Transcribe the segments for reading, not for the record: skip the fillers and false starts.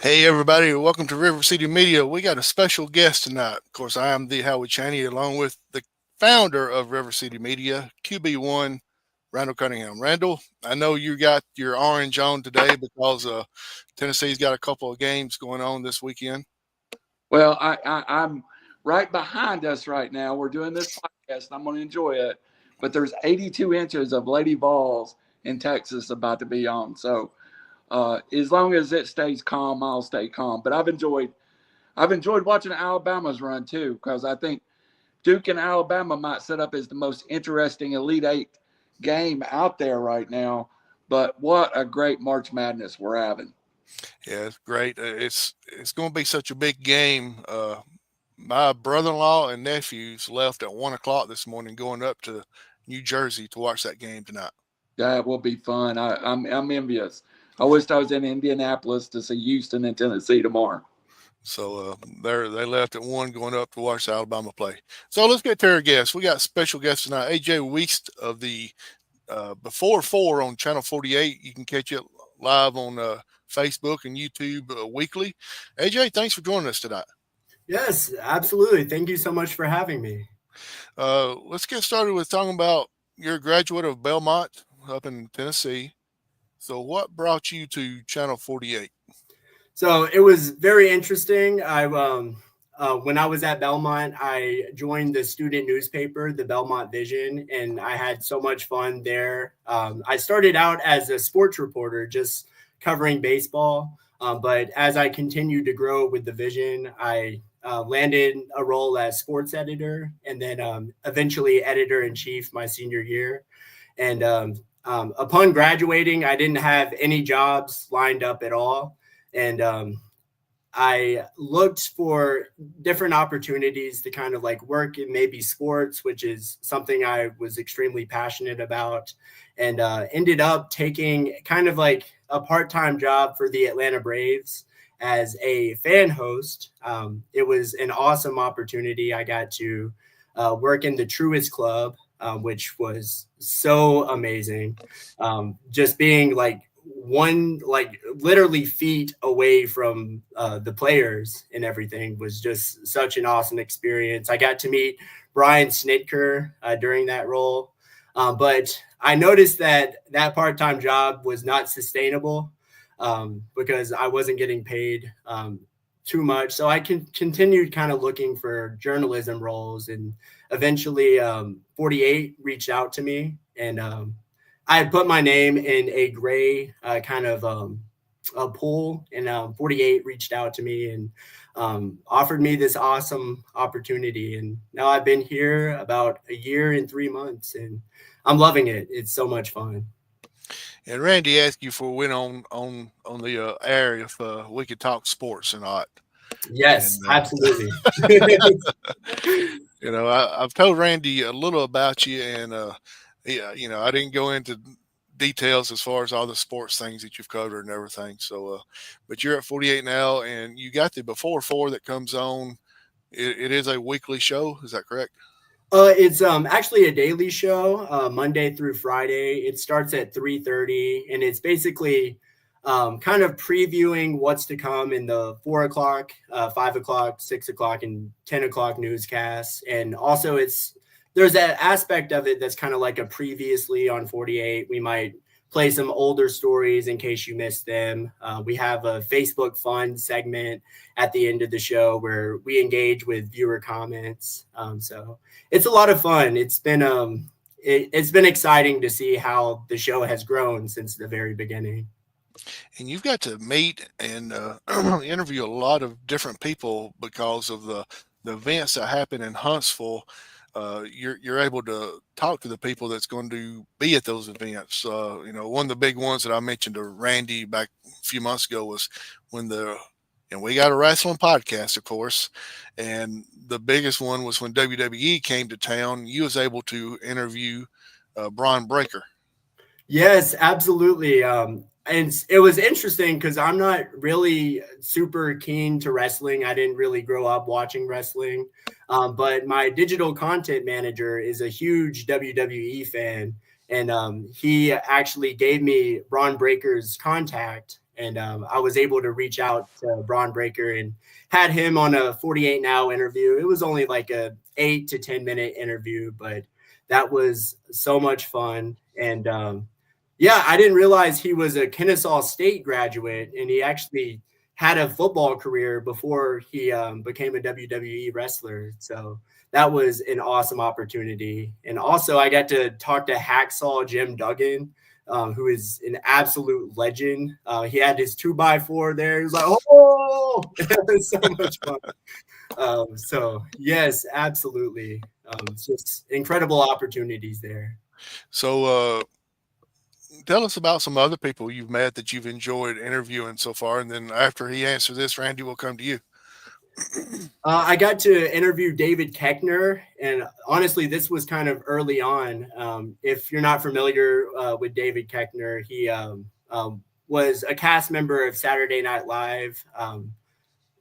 Hey everybody, welcome to RiverCity-Media. We got a special guest tonight. Of course, I am the Howard Chaney, along with the founder of RiverCity-Media, QB1, Randall Cunningham. Randall, I know you got your orange on today because Tennessee's got a couple of games going on this weekend. Well, I'm right behind us right now. We're doing this podcast, and I'm going to enjoy it. But there's 82 inches of Lady Balls in Texas about to be on. So as long as it stays calm, I'll stay calm. But I've enjoyed watching Alabama's run too, because I think Duke and Alabama might set up as the most interesting Elite Eight game out there right now. But what a great March Madness we're having. Yeah, it's great. It's going to be such a big game. My brother-in-law and nephews left at 1 o'clock this morning, going up to New Jersey to watch that game tonight. That will be fun. I'm envious. I wished I was in Indianapolis to see Houston and Tennessee tomorrow. So they left at 1, going up to watch Alabama play. So let's get to our guests. We got special guests tonight. AJ Wuest of the Before 4 on Channel 48. You can catch it live on Facebook and YouTube weekly. AJ, thanks for joining us tonight. Yes, absolutely. Thank you so much for having me. Let's get started with talking about you're a graduate of Belmont up in Tennessee. So what brought you to Channel 48? So it was very interesting. When I was at Belmont, I joined the student newspaper, the Belmont Vision, and I had so much fun there. I started out as a sports reporter, just covering baseball. But as I continued to grow with the Vision, I landed a role as sports editor and then eventually editor-in-chief my senior year. And upon graduating, I didn't have any jobs lined up at all. And I looked for different opportunities to kind of like work in maybe sports, which is something I was extremely passionate about, and ended up taking kind of like a part-time job for the Atlanta Braves as a fan host. It was an awesome opportunity. I got to work in the Truist Club, which was so amazing. Just being like literally feet away from the players and everything was just such an awesome experience. I got to meet Brian Snitker during that role. But I noticed that part-time job was not sustainable because I wasn't getting paid too much. So I continued kind of looking for journalism roles, and eventually 48 reached out to me, and I had put my name in a gray kind of a pool, and 48 reached out to me and offered me this awesome opportunity. And now I've been here about a year and 3 months, and I'm loving it. It's so much fun. And Randy asked you for a win on the air if we could talk sports or not. Yes, And, absolutely. I've told Randy a little about you, and yeah, I didn't go into details as far as all the sports things that you've covered and everything. So, but you're at 48 now, and you got the Before 4 that comes on. It is a weekly show. Is that correct? It's actually a daily show, Monday through Friday. It starts at 3:30, and it's basically kind of previewing what's to come in the 4 o'clock, 5 o'clock, 6 o'clock, and 10 o'clock newscasts. And also, there's that aspect of it that's kind of like a previously on 48. We might play some older stories in case you missed them. We have a Facebook Fun segment at the end of the show where we engage with viewer comments. So it's a lot of fun. It's been exciting to see how the show has grown since the very beginning. And you've got to meet and interview a lot of different people because of the events that happen in Huntsville. You're able to talk to the people that's going to be at those events. One of the big ones that I mentioned to Randy back a few months ago was and we got a wrestling podcast, of course, and the biggest one was when WWE came to town. You was able to interview Braun Breaker. Yes, absolutely. And it was interesting because I'm not really super keen to wrestling. I didn't really grow up watching wrestling. But my digital content manager is a huge WWE fan. And he actually gave me Braun Breaker's contact. And I was able to reach out to Braun Breaker and had him on a 48 Now interview. It was only like a 8 to 10 minute interview, but that was so much fun. And yeah, I didn't realize he was a Kennesaw State graduate, and he actually had a football career before he became a WWE wrestler. So that was an awesome opportunity. And also I got to talk to Hacksaw Jim Duggan, who is an absolute legend. He had his 2x4 there. He was like, oh, it was so much fun. So yes, absolutely. It's just incredible opportunities there. So tell us about some other people you've met that you've enjoyed interviewing so far. And then after he answers this, Randy, will come to you. I got to interview David Keckner, and honestly, this was kind of early on. If you're not familiar with David Keckner, he was a cast member of Saturday Night Live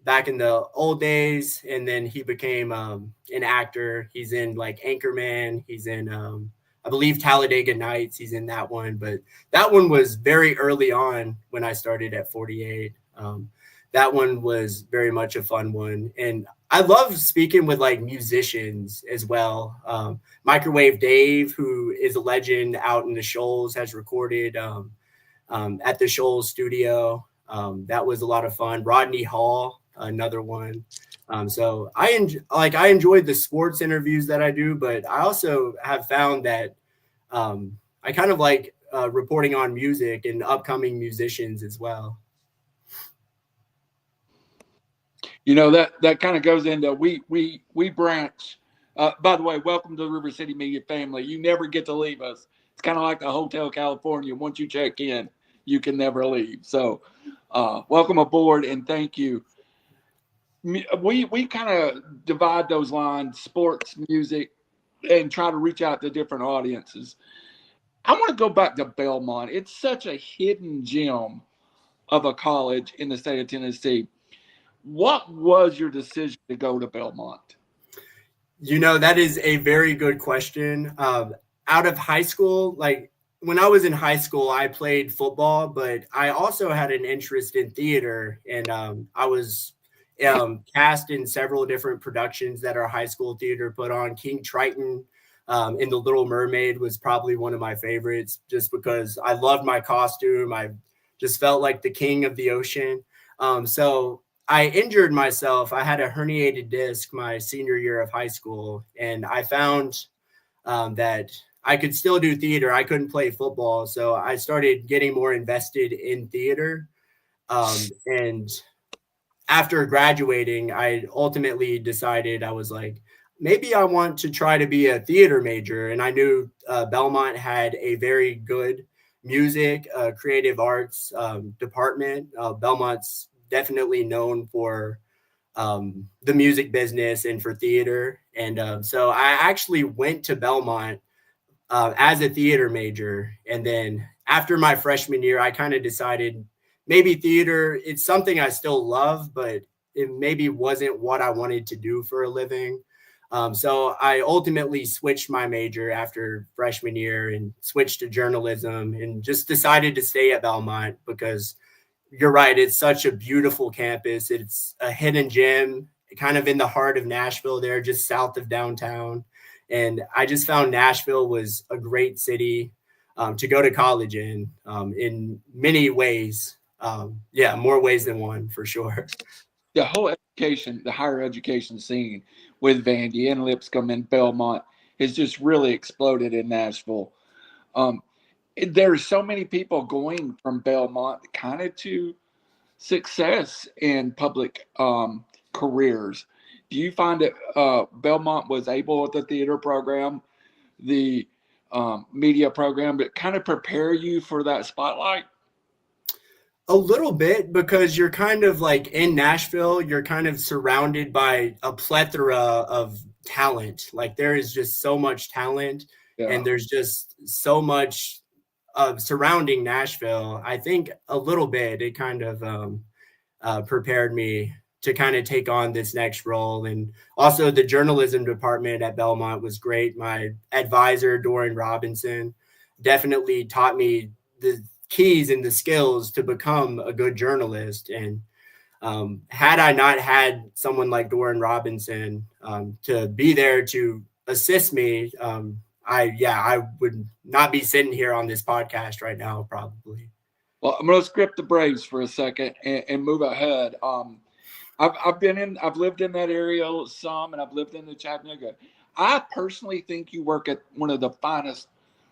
back in the old days, and then he became an actor. He's in like Anchorman. He's in, I believe, Talladega Nights. He's in that one, but that one was very early on when I started at 48. That one was very much a fun one. And I love speaking with like musicians as well. Microwave Dave, who is a legend out in the Shoals, has recorded at the Shoals studio. That was a lot of fun. Rodney Hall, another one. So I enjoyed the sports interviews that I do, but I also have found that I kind of like reporting on music and upcoming musicians as well. You know, that kind of goes into we branch. By the way, welcome to the RiverCity-Media family. You never get to leave us. It's kind of like the Hotel California. Once you check in, you can never leave. So welcome aboard and thank you. We kind of divide those lines, sports, music, and try to reach out to different audiences. I want to go back to Belmont. It's such a hidden gem of a college in the state of Tennessee. What was your decision to go to Belmont? You know, that is a very good question. Out of high school, like when I was in high school, I played football, but I also had an interest in theater, and I was cast in several different productions that our high school theater put on. King Triton in The Little Mermaid was probably one of my favorites, just because I loved my costume. I just felt like the king of the ocean. So I injured myself. I had a herniated disc my senior year of high school, and I found that I could still do theater. I couldn't play football, so I started getting more invested in theater. And after graduating, I ultimately decided, I was like, maybe I want to try to be a theater major. And I knew Belmont had a very good music, creative arts department. Belmont's definitely known for the music business and for theater. And so I actually went to Belmont as a theater major. And then after my freshman year, I kind of decided maybe theater, it's something I still love, but it maybe wasn't what I wanted to do for a living. So I ultimately switched my major after freshman year and switched to journalism, and just decided to stay at Belmont because you're right. It's such a beautiful campus. It's a hidden gem, kind of in the heart of Nashville there, just south of downtown. And I just found Nashville was a great city to go to college in many ways. Yeah, more ways than one for sure. The whole education, the higher education scene with Vandy and Lipscomb and Belmont has just really exploded in Nashville. There's so many people going from Belmont kind of to success in public careers. Do you find that Belmont was able with the theater program, the media program, to kind of prepare you for that spotlight? A little bit, because you're kind of like in Nashville, you're kind of surrounded by a plethora of talent. Like there is just so much talent, and there's just so much surrounding Nashville. I think a little bit it kind of prepared me to kind of take on this next role. And also the journalism department at Belmont was great. My advisor, Doran Robinson, definitely taught me the keys and the skills to become a good journalist. And had I not had someone like Doran Robinson to be there to assist me, I would not be sitting here on this podcast right now, probably. Well, I'm going to script the Braves for a second and move ahead. I've lived in that area some, and I've lived in the Chattanooga. I personally think you work at one of the finest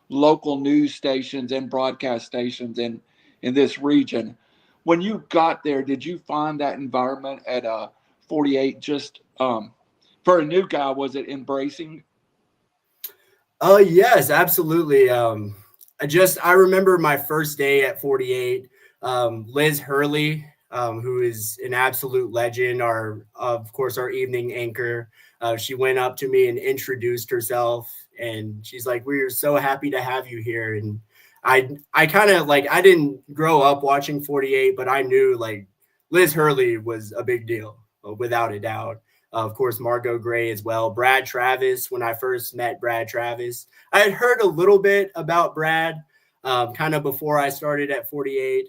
local news stations and broadcast stations in this region. When you got there, did you find that environment at 48 just for a new guy, was it embracing? Yes, absolutely. I remember my first day at 48. Liz Hurley, who is an absolute legend, of course, our evening anchor. She went up to me and introduced herself, and she's like, "We're so happy to have you here." And I kind of like, I didn't grow up watching 48, but I knew like Liz Hurley was a big deal, without a doubt. Of course, Margot Gray as well. Brad Travis, when I first met Brad Travis, I had heard a little bit about Brad kind of before I started at 48.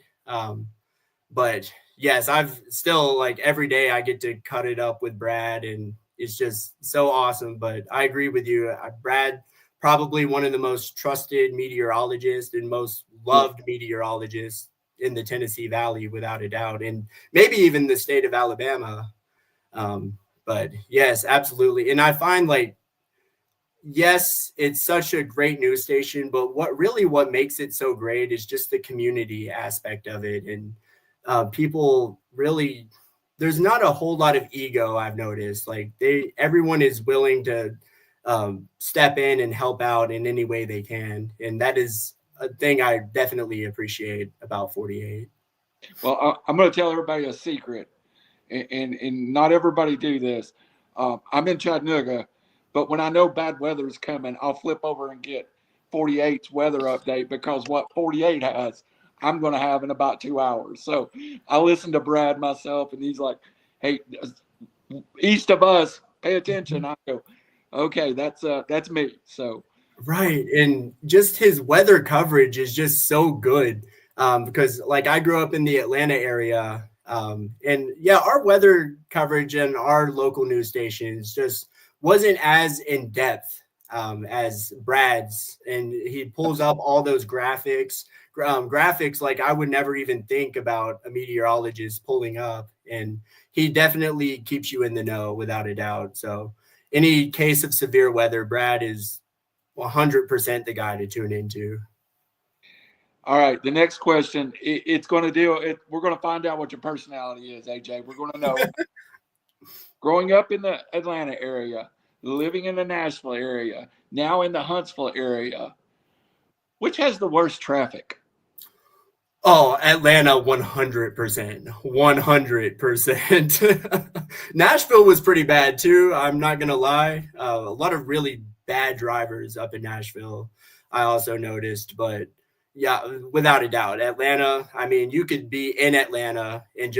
But yes, I've still, like, every day I get to cut it up with Brad, and it's just so awesome. But I agree with you. Brad, probably one of the most trusted meteorologists and most loved meteorologists in the Tennessee Valley, without a doubt, and maybe even the state of Alabama. But yes, absolutely. And I find, like, yes, it's such a great news station, but what makes it so great is just the community aspect of it. And people really, there's not a whole lot of ego, I've noticed. Like, everyone is willing to step in and help out in any way they can. And that is a thing I definitely appreciate about 48. Well, I'm going to tell everybody a secret. And not everybody do this. I'm in Chattanooga, but when I know bad weather is coming, I'll flip over and get 48's weather update, because what 48 has, I'm going to have in about 2 hours. So I listen to Brad myself, and he's like, "Hey, east of us, pay attention." I go, "Okay, that's me." So right, and just his weather coverage is just so good, because, like, I grew up in the Atlanta area. And yeah, our weather coverage and our local news stations just wasn't as in depth as Brad's. And he pulls up all those graphics like I would never even think about a meteorologist pulling up. And he definitely keeps you in the know, without a doubt. So any case of severe weather, Brad is 100% the guy to tune into. all right, the next question, it's going to deal. We're going to find out what your personality is, AJ. We're going to know. Growing up in the Atlanta area, living in the Nashville area, now in the Huntsville area, which has the worst traffic? Oh, Atlanta, 100%. 100%. Nashville was pretty bad too, I'm not going to lie. A lot of really bad drivers up in Nashville, I also noticed. But yeah, without a doubt, Atlanta, I mean, you could be in Atlanta and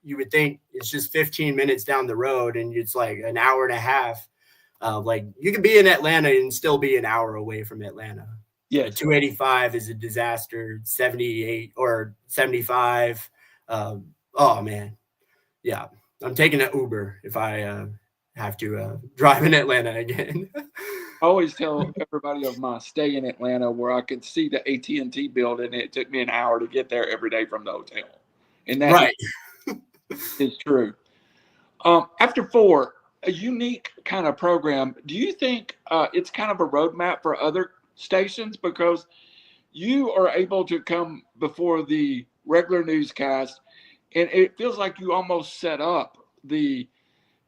you would think it's just 15 minutes down the road, and it's like an hour and a half. Like, you could be in Atlanta and still be an hour away from Atlanta. Yeah, 285 is a disaster. 78 or 75. Oh man, yeah. I'm taking an Uber if I have to drive in Atlanta again. I always tell everybody of my stay in Atlanta, where I could see the AT&T building. It took me an hour to get there every day from the hotel, and that right is true. After 4, a unique kind of program. Do you think it's kind of a roadmap for other stations, because you are able to come before the regular newscast, and it feels like you almost set up the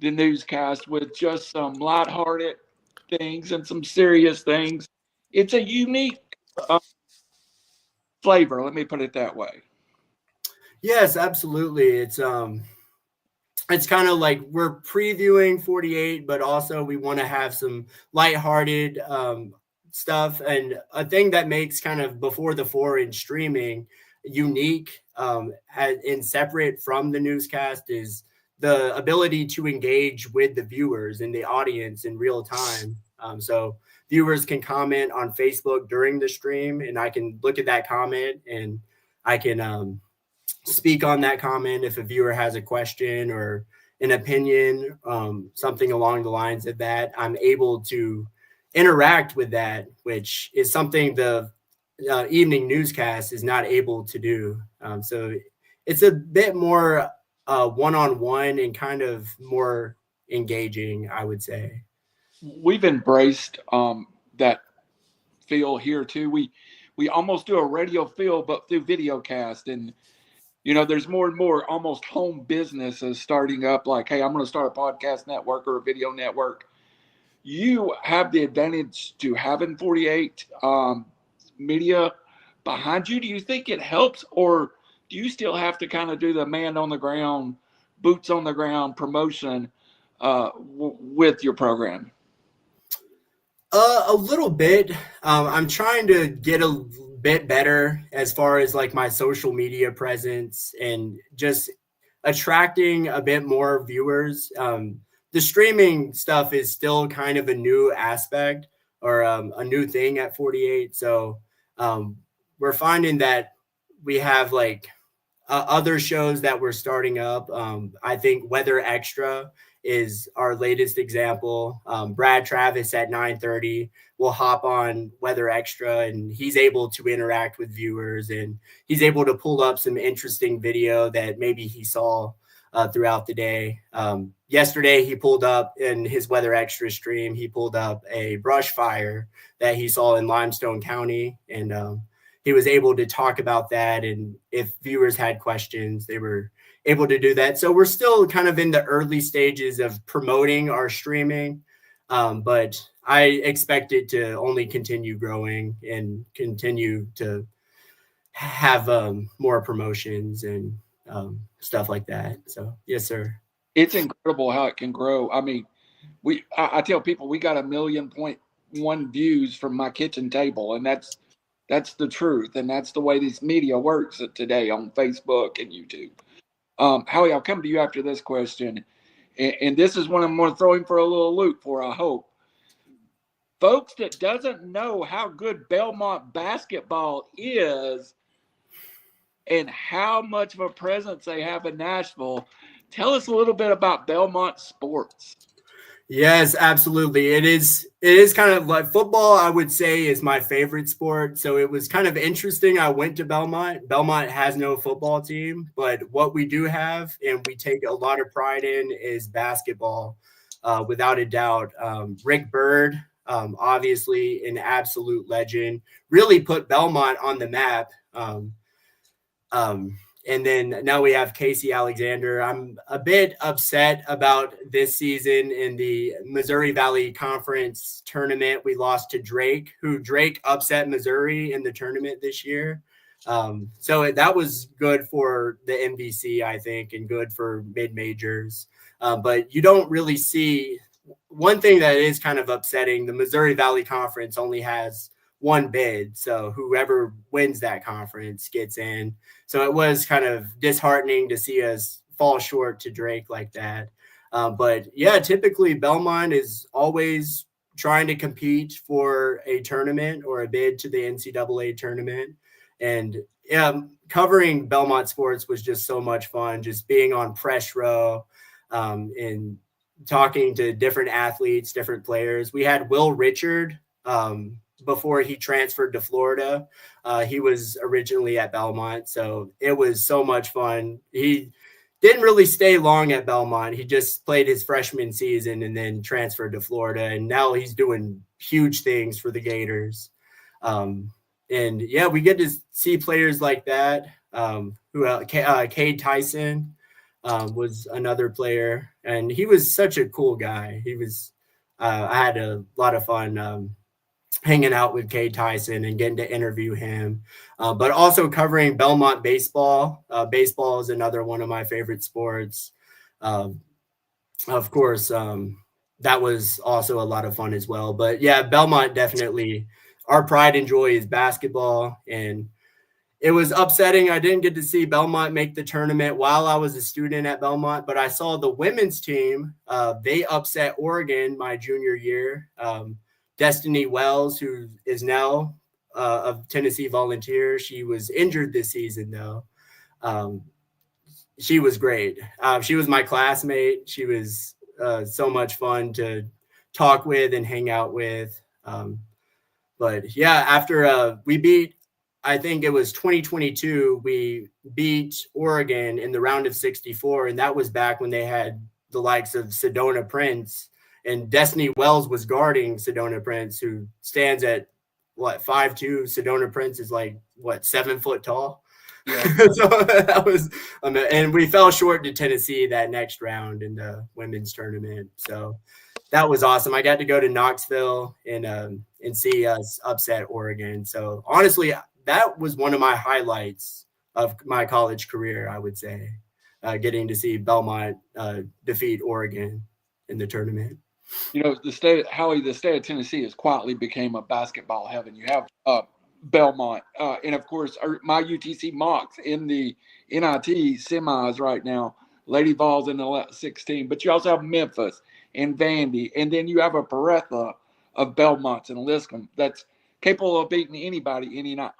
newscast with just some lighthearted things and some serious things. It's a unique flavor, let me put it that way. Yes, absolutely. It's kind of like we're previewing 48, but also we want to have some lighthearted stuff. And a thing that makes kind of Before the 4 in streaming unique and separate from the newscast is the ability to engage with the viewers and the audience in real time. So viewers can comment on Facebook during the stream, and I can look at that comment and I can speak on that comment if a viewer has a question or an opinion, something along the lines of that. I'm able to interact with that, which is something the evening newscast is not able to do. So it's a bit more one-on-one and kind of more engaging, I would say. We've embraced that feel here too. We almost do a radio feel, but through video cast. And there's more and more almost home businesses starting up. Like, hey, I'm going to start a podcast network or a video network. You have the advantage to having 48 media behind you. Do you think it helps, or do you still have to kind of do the man on the ground, boots on the ground promotion with your program? A little bit. I'm trying to get a bit better as far as like my social media presence and just attracting a bit more viewers. The streaming stuff is still kind of a new aspect or a new thing at 48. So we're finding that we have like other shows that we're starting up. I think Weather Extra is our latest example. Brad Travis at 9:30 will hop on Weather Extra, and he's able to interact with viewers, and he's able to pull up some interesting video that maybe he saw throughout the day. Yesterday, he pulled up in his Weather Extra stream, he pulled up a brush fire that he saw in Limestone County, and he was able to talk about that. And if viewers had questions, they were able to do that. So we're still kind of in the early stages of promoting our streaming, but I expect it to only continue growing and continue to have more promotions and stuff like that. So yes, sir. It's incredible how it can grow. I mean, I tell people we got 1.1 views from my kitchen table, and that's the truth, and that's the way this media works today on Facebook and YouTube. Howie, I'll come to you after this question, and this is one I'm going to throw him for a little loop for, I hope. Folks that doesn't know how good Belmont basketball is and how much of a presence they have in Nashville, tell us a little bit about Belmont sports. Yes, absolutely. It is kind of like football, I would say, is my favorite sport. So it was kind of interesting. I went to Belmont. Belmont has no football team, but what we do have and we take a lot of pride in is basketball, without a doubt. Rick Byrd, obviously an absolute legend, really put Belmont on the map. And then now we have Casey Alexander. I'm a bit upset about this season in the Missouri Valley Conference tournament. We lost to Drake, who Drake upset Missouri in the tournament this year. So that was good for the MVC, I think, and good for mid-majors. But you don't really see one thing that is kind of upsetting. The Missouri Valley Conference only has one bid, so whoever wins that conference gets in. So it was kind of disheartening to see us fall short to Drake like that. But yeah, typically Belmont is always trying to compete for a tournament or a bid to the NCAA tournament. And yeah, covering Belmont sports was just so much fun, just being on press row and talking to different athletes, different players. We had Will Richard, before he transferred to Florida. He was originally at Belmont, so it was so much fun. He didn't really stay long at Belmont. He just played his freshman season and then transferred to Florida, and now he's doing huge things for the Gators. And yeah, we get to see players like that. Cade Tyson was another player, and he was such a cool guy. He was. I had a lot of fun hanging out with Cade Tyson and getting to interview him, but also covering Belmont baseball. Baseball is another one of my favorite sports. Of course, that was also a lot of fun as well. But yeah, Belmont definitely, our pride and joy is basketball. And it was upsetting. I didn't get to see Belmont make the tournament while I was a student at Belmont, but I saw the women's team. They upset Oregon my junior year. Destiny Wells, who is now of Tennessee Volunteer. She was injured this season, though. She was great. She was my classmate. She was so much fun to talk with and hang out with. But yeah, after we beat, I think it was 2022, we beat Oregon in the round of 64. And that was back when they had the likes of Sedona Prince, and Destiny Wells was guarding Sedona Prince, who stands at what, 5'2". Sedona Prince is like, what, 7 foot tall. Yeah. So that was, and we fell short to Tennessee that next round in the women's tournament. So that was awesome. I got to go to Knoxville and see us upset Oregon. So honestly, that was one of my highlights of my college career, I would say, getting to see Belmont defeat Oregon in the tournament. You know, the state of Tennessee has quietly became a basketball heaven. You have Belmont, and of course, my UTC Mocs in the NIT semis right now. Lady Vols in the 16, but you also have Memphis and Vandy, and then you have a plethora of Belmonts and Liscombe that's capable of beating anybody any night.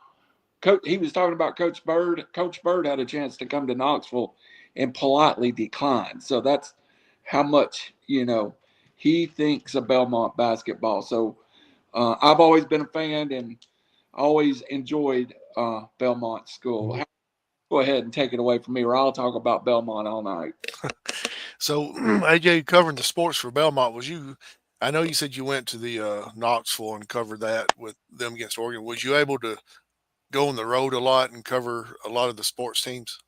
He was talking about Coach Bird. Coach Bird had a chance to come to Knoxville and politely declined. So that's how much, you know, he thinks of Belmont basketball. So I've always been a fan and always enjoyed Belmont school. Go ahead and take it away from me, or I'll talk about Belmont all night. So, AJ, covering the sports for Belmont, was you? I know you said you went to the Knoxville and covered that with them against Oregon. Was you able to go on the road a lot and cover a lot of the sports teams?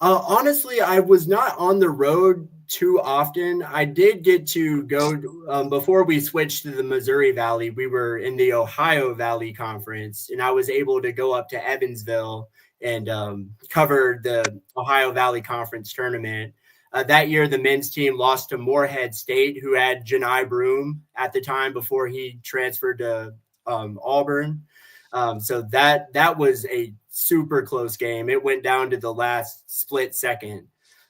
Honestly, I was not on the road too often. I did get to go before we switched to the Missouri Valley. We were in the Ohio Valley Conference, and I was able to go up to Evansville and cover the Ohio Valley Conference tournament. That year, the men's team lost to Morehead State, who had Janai Broom at the time before he transferred to Auburn. So that was a super close game. It went down to the last split second.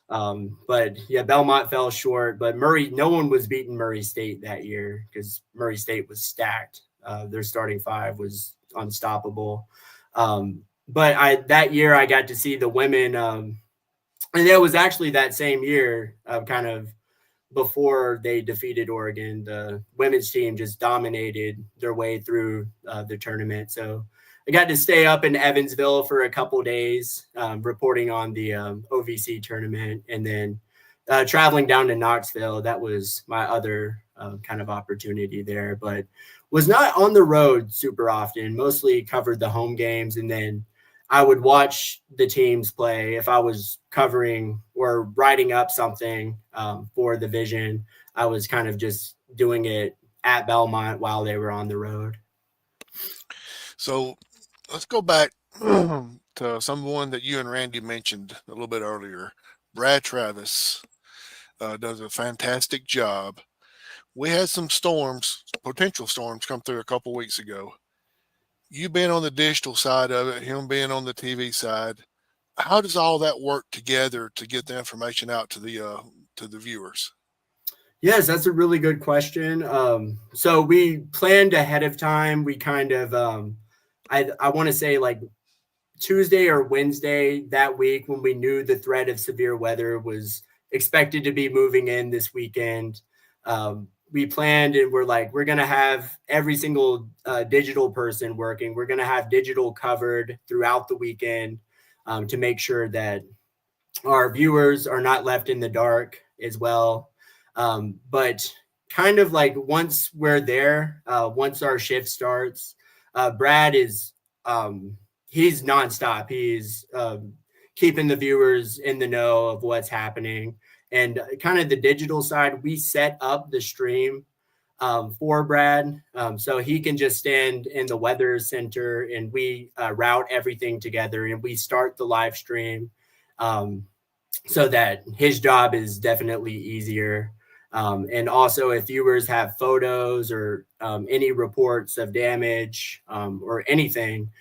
But yeah, Belmont fell short. But no one was beating Murray State that year because Murray State was stacked. Their starting five was unstoppable. But that year I got to see the women, and it was actually that same year, kind of before they defeated Oregon. The women's team just dominated their way through the tournament. So I got to stay up in Evansville for a couple days, reporting on the OVC tournament, and then traveling down to Knoxville. That was my other kind of opportunity there, but was not on the road super often. Mostly covered the home games, and then I would watch the teams play if I was covering or writing up something for the Vision. I was kind of just doing it at Belmont while they were on the road. So let's go back to someone that you and Randy mentioned a little bit earlier. Brad Travis does a fantastic job. We had some potential storms come through a couple weeks ago. You being on the digital side of it, him being on the TV side, how does all that work together to get the information out to the viewers? Yes, that's a really good question. So we planned ahead of time. We kind of, I want to say like Tuesday or Wednesday that week, when we knew the threat of severe weather was expected to be moving in this weekend, we planned and we're like, we're going to have every single digital person working. We're going to have digital covered throughout the weekend to make sure that our viewers are not left in the dark as well. But kind of like once we're there, once our shift starts, Brad is, he's nonstop. He's keeping the viewers in the know of what's happening. And kind of the digital side, we set up the stream for Brad. So he can just stand in the weather center and we route everything together and we start the live stream so that his job is definitely easier. And also if viewers have photos or any reports of damage or anything,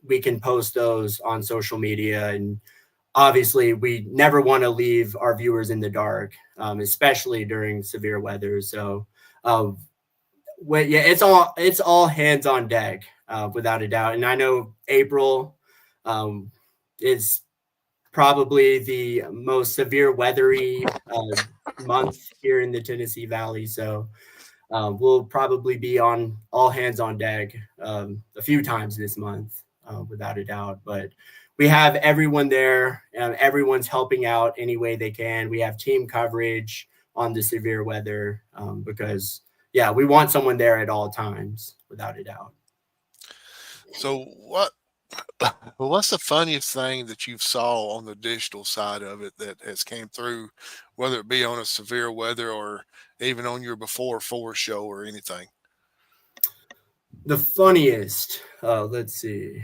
we can post those on social media. And obviously, we never want to leave our viewers in the dark, especially during severe weather. So Well, yeah, it's all hands on deck, without a doubt. And I know April is probably the most severe weathery month here in the Tennessee Valley. So we'll probably be on all hands on deck a few times this month, without a doubt. But we have everyone there. Everyone's helping out any way they can. We have team coverage on the severe weather because, yeah, we want someone there at all times, without a doubt. So what's the funniest thing that you've saw on the digital side of it that has came through, whether it be on a severe weather or even on your before four show or anything? The funniest, let's see.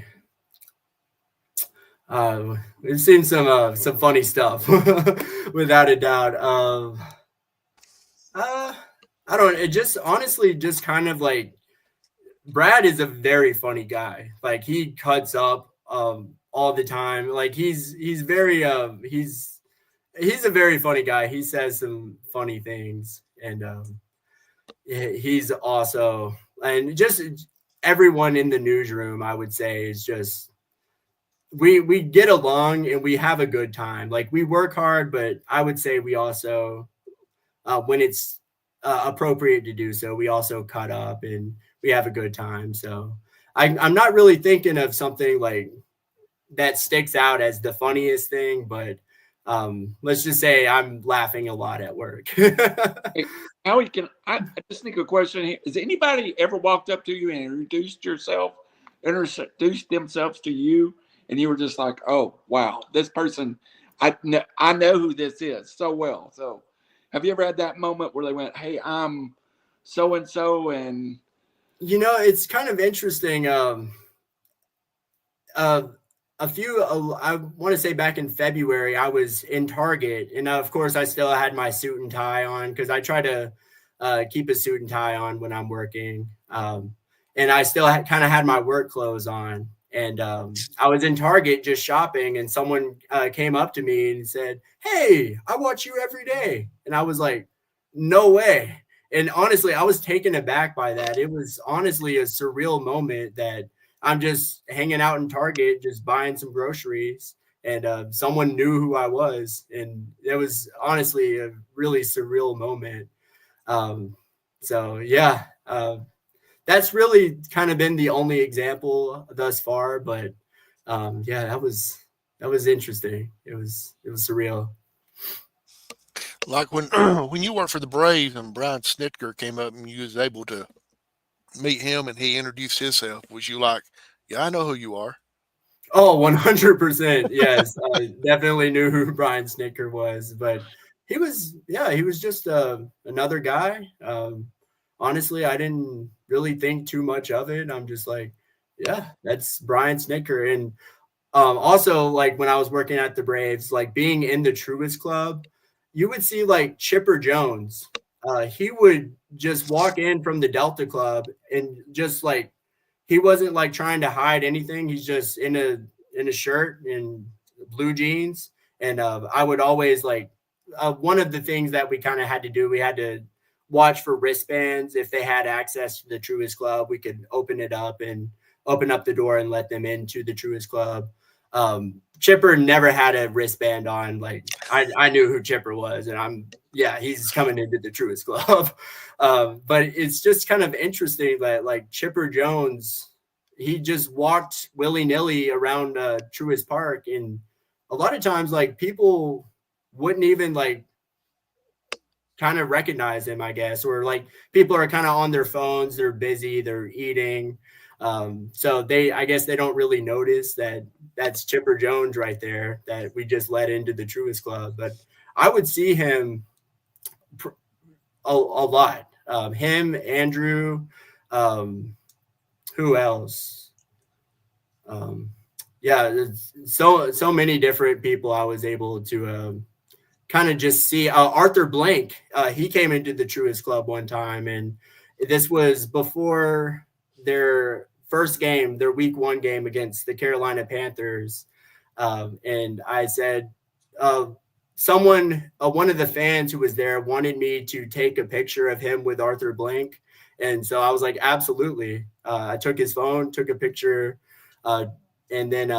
We've seen some funny stuff, without a doubt. I don't. It just honestly just kind of like Brad is a very funny guy. Like he cuts up all the time. Like he's very he's a very funny guy. He says some funny things, and he's also, and just everyone in the newsroom, I would say, is just we get along and we have a good time. Like we work hard, but I would say we also when it's appropriate to do so, we also cut up and we have a good time. So I'm not really thinking of something like that sticks out as the funniest thing, but let's just say I'm laughing a lot at work. Hey, Howie, I just think a question here. Has anybody ever walked up to you and introduced themselves to you, and you were just like, oh, wow, this person, I know who this is so well. So have you ever had that moment where they went, hey, I'm so-and-so, and It's kind of interesting. I want to say back in February, I was in Target, and of course, I still had my suit and tie on because I try to keep a suit and tie on when I'm working. And I still kind of had my work clothes on. And I was in Target just shopping, and someone came up to me and said, "Hey, I watch you every day." And I was like, "No way." And honestly, I was taken aback by that. It was honestly a surreal moment that I'm just hanging out in Target, just buying some groceries, and someone knew who I was. And it was honestly a really surreal moment. So, yeah, that's really kind of been the only example thus far. But yeah, that was interesting. It was surreal. Like when when you worked for the Braves and Brian Snitker came up and you was able to meet him and he introduced himself, was you like, yeah, I know who you are? Oh, 100%. Yes. I definitely knew who Brian Snicker was, but he was just another guy. Honestly, I didn't really think too much of it. I'm just like, yeah, that's Brian Snicker. And also, like when I was working at the Braves, like being in the Truist Club, you would see like Chipper Jones. He would just walk in from the Delta Club and just like he wasn't like trying to hide anything. He's just in a shirt and blue jeans. And I would always like one of the things that we kind of had to do. We had to watch for wristbands. If they had access to the Truist Club, we could open it up and open up the door and let them into the Truist Club. Chipper never had a wristband on. Like I knew who Chipper was, and he's coming into the Truist Club. But it's just kind of interesting that like Chipper Jones, he just walked willy-nilly around Truist Park, and a lot of times like people wouldn't even like kind of recognize him, I guess, or like people are kind of on their phones, they're busy, they're eating. So I guess they don't really notice that that's Chipper Jones right there that we just let into the Truist Club. But I would see him a lot. Him, Andrew, who else? So many different people I was able to kind of just see. Arthur Blank, he came into the Truist Club one time, and this was before their first game, their week 1 game against the Carolina Panthers. And I said, one of the fans who was there wanted me to take a picture of him with Arthur Blank. And so I was like, absolutely. I took his phone, took a picture. And then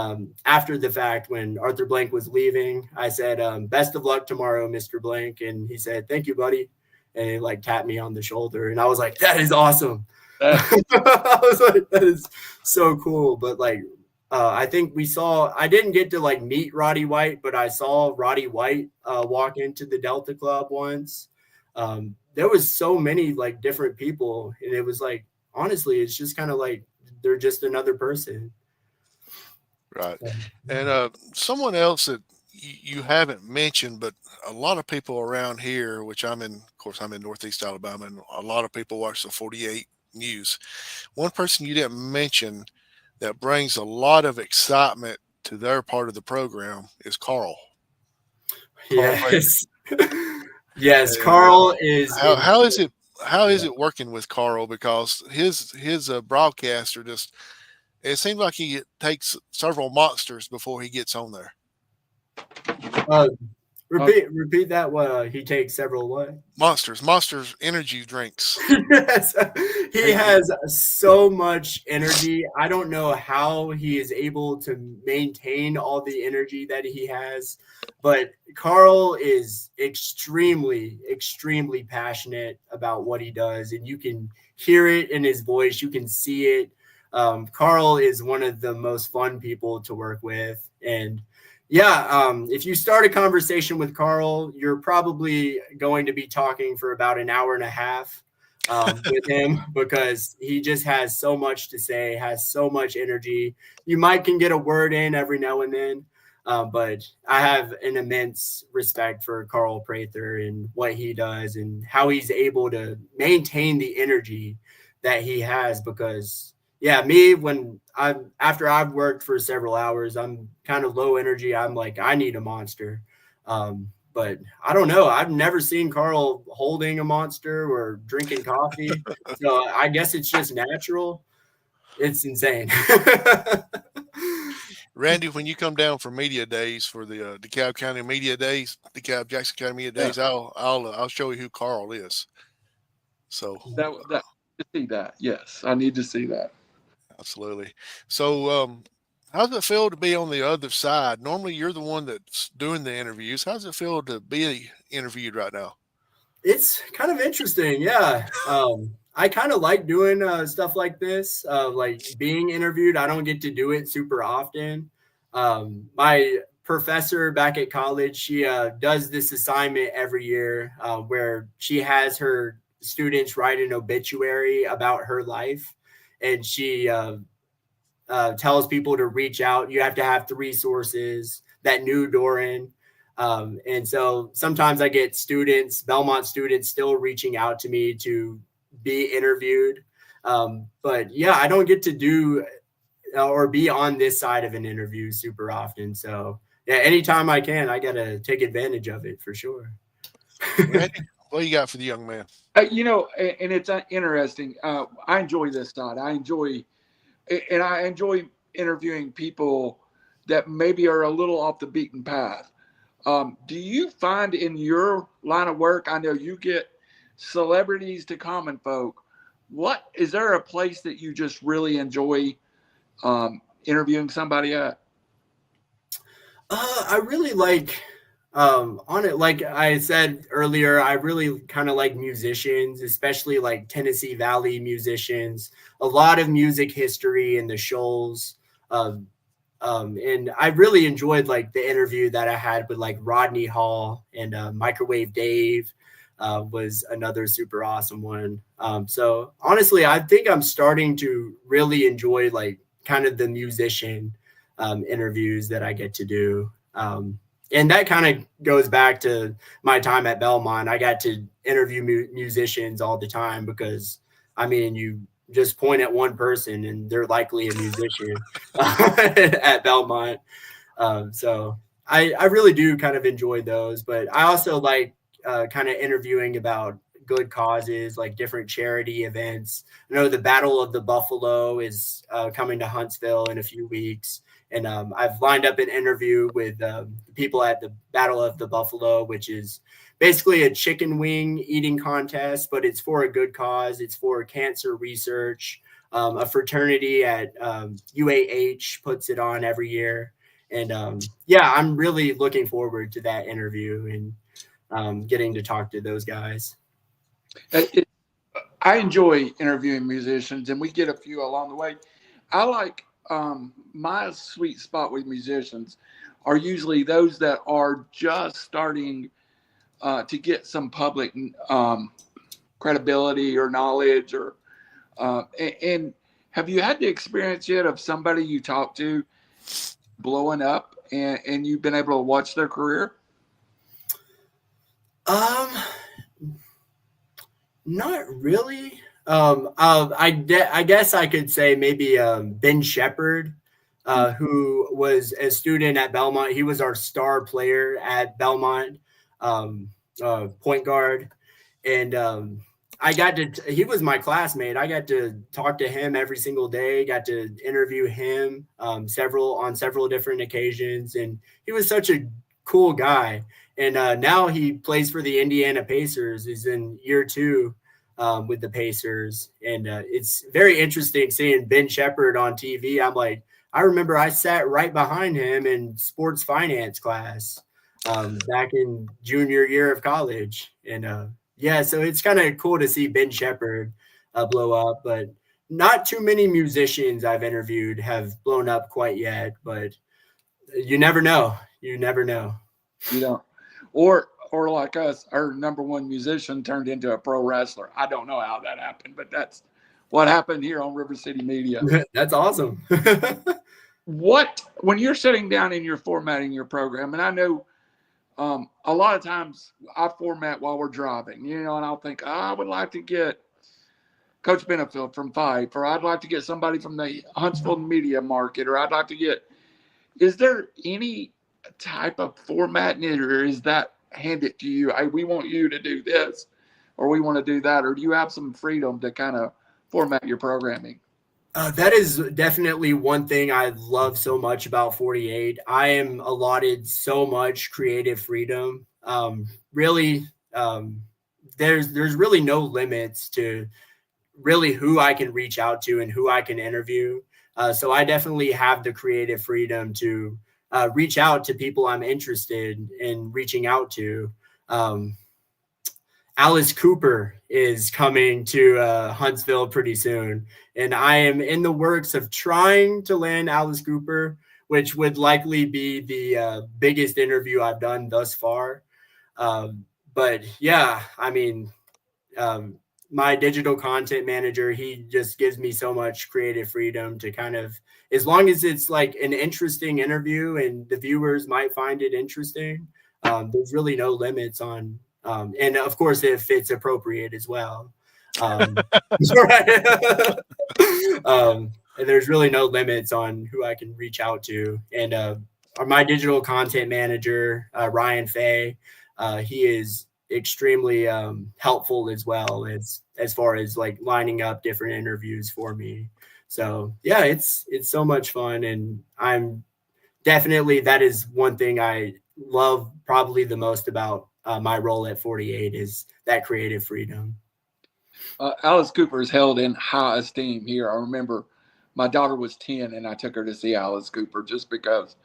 after the fact, when Arthur Blank was leaving, I said, best of luck tomorrow, Mr. Blank. And he said, thank you, buddy. And he like tapped me on the shoulder. And I was like, that is awesome. I was like, that is so cool. But like, I think I didn't get to like meet Roddy White, but I saw Roddy White walk into the Delta Club once. There was so many like different people, and it was like, honestly, it's just kind of like they're just another person. Right. And someone else that you haven't mentioned, but a lot of people around here, which I'm in Northeast Alabama, and a lot of people watch the 48 News. One person you didn't mention that brings a lot of excitement to their part of the program is Carl. Yes. Yes, Carl is. How is it working with Carl? Because his broadcaster just, it seems like he takes several monsters before he gets on there. Repeat that. What he takes several what? Monsters energy drinks. Yes, he has so much energy. I don't know how he is able to maintain all the energy that he has, but Carl is extremely, extremely passionate about what he does, and you can hear it in his voice. You can see it. Carl is one of the most fun people to work with, and yeah, if you start a conversation with Carl, you're probably going to be talking for about an hour and a half with him because he just has so much to say, has so much energy. You might can get a word in every now and then, but I have an immense respect for Carl Prather and what he does and how he's able to maintain the energy that he has because yeah, after I've worked for several hours, I'm kind of low energy. I'm like, I need a monster. But I don't know. I've never seen Carl holding a monster or drinking coffee. So I guess it's just natural. It's insane. Randy, when you come down for media days for the DeKalb County Media Days, DeKalb Jackson County Media Days, I'll show you who Carl is. So that to see that. Yes, I need to see that. Absolutely. So, how does it feel to be on the other side? Normally, you're the one that's doing the interviews. How does it feel to be interviewed right now? It's kind of interesting. Yeah. I kind of like doing stuff like this, like being interviewed. I don't get to do it super often. My professor back at college, she does this assignment every year where she has her students write an obituary about her life. And she tells people to reach out. You have to have 3 sources that knew Doran. And so sometimes I get Belmont students still reaching out to me to be interviewed. But yeah, I don't get to do or be on this side of an interview super often. So yeah, anytime I can, I got to take advantage of it for sure. Randy, what do you got for the young man? And it's interesting. I enjoy this side. I enjoy interviewing people that maybe are a little off the beaten path. Do you find in your line of work, I know you get celebrities to common folk. Is there a place that you just really enjoy interviewing somebody at? I really like on it, like I said earlier, I really kind of like musicians, especially like Tennessee Valley musicians, a lot of music history in the shoals. And I really enjoyed like the interview that I had with like Rodney Hall and Microwave Dave was another super awesome one. So honestly, I think I'm starting to really enjoy like kind of the musician interviews that I get to do. And that kind of goes back to my time at Belmont. I got to interview musicians all the time because, I mean, you just point at one person and they're likely a musician at Belmont. So I really do kind of enjoy those. But I also like kind of interviewing about good causes, like different charity events. I know the Battle of the Buffalo is coming to Huntsville in a few weeks. And I've lined up an interview with people at the Battle of the Buffalo, which is basically a chicken wing eating contest, but it's for a good cause. It's for cancer research. A fraternity at UAH puts it on every year. And I'm really looking forward to that interview and getting to talk to those guys. I enjoy interviewing musicians, and we get a few along the way. I like my sweet spot with musicians are usually those that are just starting to get some public credibility or knowledge, or and have you had the experience yet of somebody you talked to blowing up and you've been able to watch their career? Not really. I guess I could say maybe Ben Shepherd, who was a student at Belmont. He was our star player at Belmont, point guard. And he was my classmate. I got to talk to him every single day, got to interview him on several different occasions. And he was such a cool guy. And now he plays for the Indiana Pacers. He's in year 2 with the Pacers. And it's very interesting seeing Ben Shepherd on TV. I'm like, I remember I sat right behind him in sports finance class back in junior year of college. And so it's kind of cool to see Ben Shepherd blow up. But not too many musicians I've interviewed have blown up quite yet. But you never know. You never know. You don't. Or like us, our number one musician turned into a pro wrestler. I don't know how that happened, but that's what happened here on River-City-Media. That's awesome. When you're sitting down and you're formatting your program, and I know a lot of times I format while we're driving, and I'll think, I would like to get Coach Benefield from Fife, or I'd like to get somebody from the Huntsville Media Market, or I'd like to get, is there any type of formatting it, or is that handed to you? We want you to do this, or we want to do that, or do you have some freedom to kind of format your programming? That is definitely one thing I love so much about 48. I am allotted so much creative freedom. There's really no limits to really who I can reach out to and who I can interview. So I definitely have the creative freedom to reach out to people I'm interested in reaching out to. Alice Cooper is coming to Huntsville pretty soon, and I am in the works of trying to land Alice Cooper, which would likely be the biggest interview I've done thus far. But yeah, I mean, my digital content manager, he just gives me so much creative freedom to kind of, as long as it's like an interesting interview and the viewers might find it interesting, there's really no limits on, and of course, if it's appropriate as well. And there's really no limits on who I can reach out to. And my digital content manager, Ryan Fay, he is extremely helpful as well as far as like lining up different interviews for me. So yeah, it's so much fun, and I'm definitely, that is one thing I love probably the most about my role at 48 is that creative freedom. Alice Cooper is held in high esteem here. I remember my daughter was 10 and I took her to see Alice Cooper just because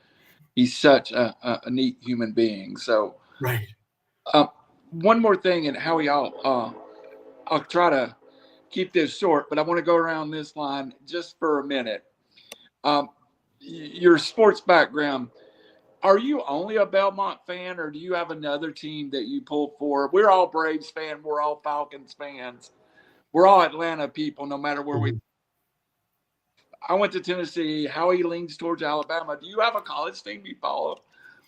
he's such a neat human being. So right. One more thing, and Howie, I'll try to keep this short, but I want to go around this line just for a minute. Your sports background, are you only a Belmont fan, or do you have another team that you pull for? We're all Braves fans. We're all Falcons fans. We're all Atlanta people, no matter where we. I went to Tennessee. Howie leans towards Alabama. Do you have a college team you follow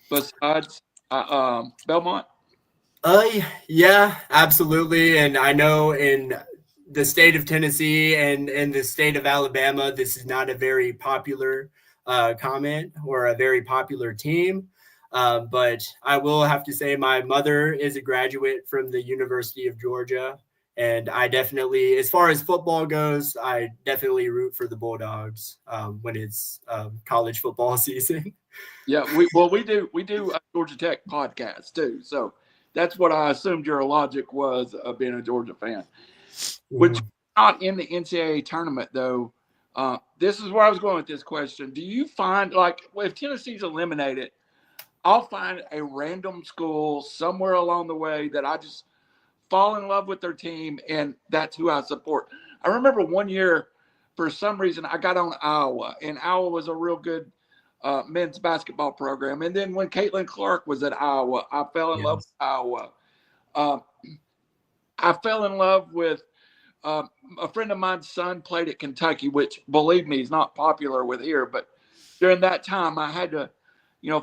besides Belmont? Yeah, absolutely. And I know in the state of Tennessee and the state of Alabama, this is not a very popular comment or a very popular team. But I will have to say my mother is a graduate from the University of Georgia, And I definitely, as far as football goes, I definitely root for the Bulldogs when it's college football season. Yeah, we do a Georgia Tech podcast too. So that's what I assumed your logic was of being a Georgia fan. Which not in the NCAA tournament though. This is where I was going with this question. Do you find like if Tennessee's eliminated, I'll find a random school somewhere along the way that I just fall in love with their team, and that's who I support. I remember one year, for some reason, I got on Iowa, and Iowa was a real good men's basketball program. And then when Caitlin Clark was at Iowa, I fell in love with Iowa. I fell in love with a friend of mine's son played at Kentucky, which, believe me, is not popular with here. But during that time, I had to,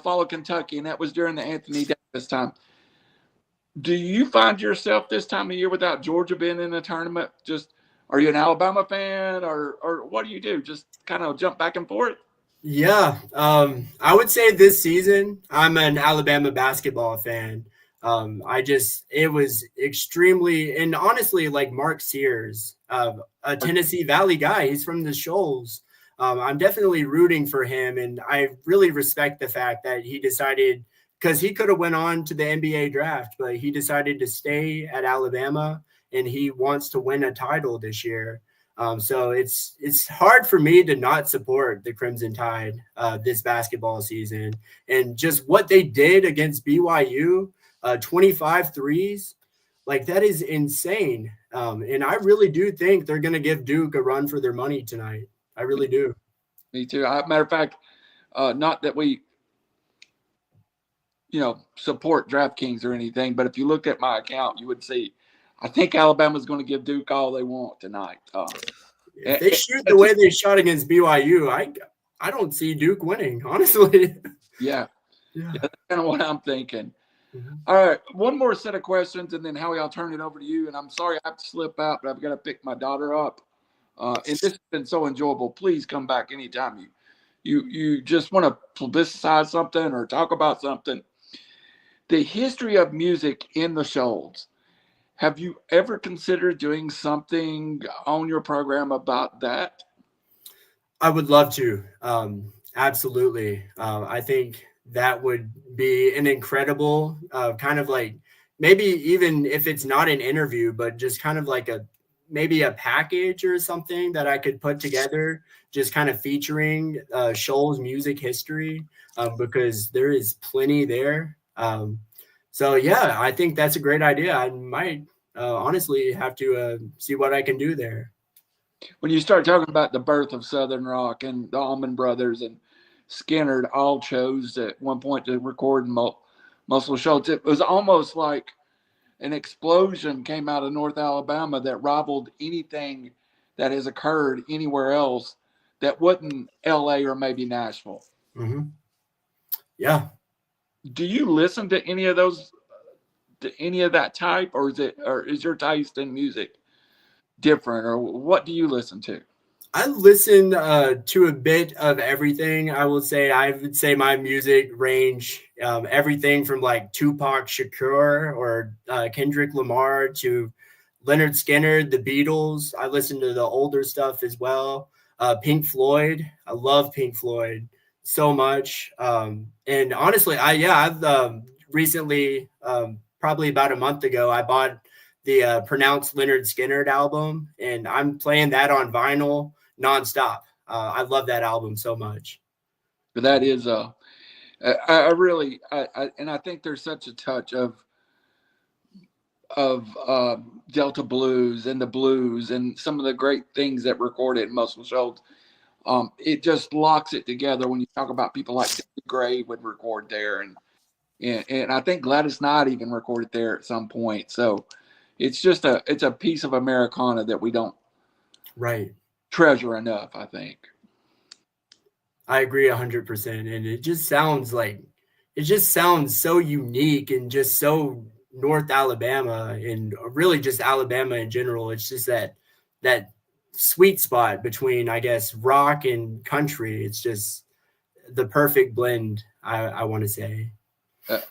follow Kentucky, and that was during the Anthony Davis time. Do you find yourself this time of year without Georgia being in the tournament? Just are you an Alabama fan, or what do you do? Just kind of jump back and forth? Yeah, I would say this season I'm an Alabama basketball fan. It was extremely, and honestly, like Mark Sears, a Tennessee Valley guy, he's from the Shoals. I'm definitely rooting for him, and I really respect the fact that he decided, because he could have went on to the NBA draft, but he decided to stay at Alabama, and he wants to win a title this year. So it's hard for me to not support the Crimson Tide this basketball season. And just what they did against BYU, 25 threes, like that is insane. And I really do think they're going to give Duke a run for their money tonight. I really do. Me too. Matter of fact, not that we, support DraftKings or anything, but if you looked at my account, you would see I think Alabama's going to give Duke all they want tonight. If they shoot the way they shot against BYU, I don't see Duke winning, honestly. Yeah. That's kind of what I'm thinking. Mm-hmm. All right, one more set of questions, and then Howie, I'll turn it over to you. And I'm sorry I have to slip out, but I've got to pick my daughter up. And this has been so enjoyable. Please come back anytime you just want to publicize something or talk about something. The history of music in the Shoals. Have you ever considered doing something on your program about that? I would love to. Absolutely. I think that would be an incredible kind of like, maybe even if it's not an interview, but just kind of like maybe a package or something that I could put together, just kind of featuring Shoals music history, because there is plenty there. So yeah, I think that's a great idea. I might honestly have to see what I can do there. When you start talking about the birth of Southern rock and the Allman Brothers and Skinner all chose at one point to record Muscle Shoals, it was almost like an explosion came out of North Alabama that rivaled anything that has occurred anywhere else that wasn't LA or maybe Nashville. Mm-hmm. Yeah. Do you listen to any of those, to any of that type, or is your taste in music different, or what do you listen to? I listen to a bit of everything. I would say my music range, everything from like Tupac Shakur or Kendrick Lamar to Leonard Skinner, the Beatles. I listen to the older stuff as well. Pink Floyd. I love Pink Floyd so much. And honestly, I've recently, probably about a month ago, I bought the Pronounced Leonard Skinner album, and I'm playing that on vinyl nonstop. I love that album so much. But that is, I really, and I think there's such a touch of Delta blues and the blues and some of the great things that recorded in Muscle Shoals. It just locks it together when you talk about people like David Gray would record there, and I think Gladys Knight even recorded there at some point. So it's just it's a piece of Americana that we don't treasure enough, I think. I agree 100%. And it just sounds so unique and just so North Alabama, and really just Alabama in general. It's just that sweet spot between, I guess, rock and country. It's just the perfect blend, I want to say.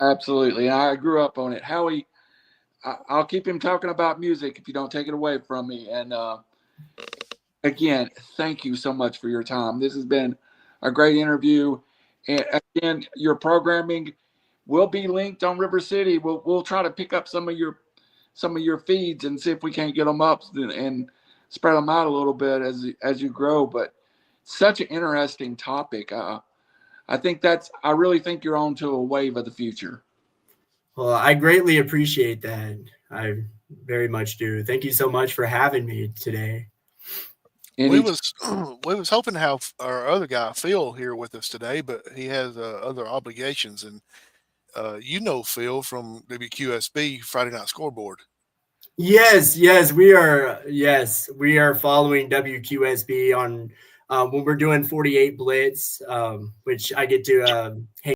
Absolutely. And I grew up on it. Howie, I'll keep him talking about music if you don't take it away from me. And again, thank you so much for your time. This has been a great interview. And again, your programming will be linked on River City. We'll try to pick up some of your feeds and see if we can't get them up and spread them out a little bit as you grow. But such an interesting topic. I really think you're on to a wave of the future. Well, I greatly appreciate that. I very much do. Thank you so much for having me today. We was hoping to have our other guy Phil here with us today, but he has other obligations. And Phil from WQSB Friday Night Scoreboard. Yes, we are. Yes, we are following WQSB on when we're doing 48 Blitz, which I get to hang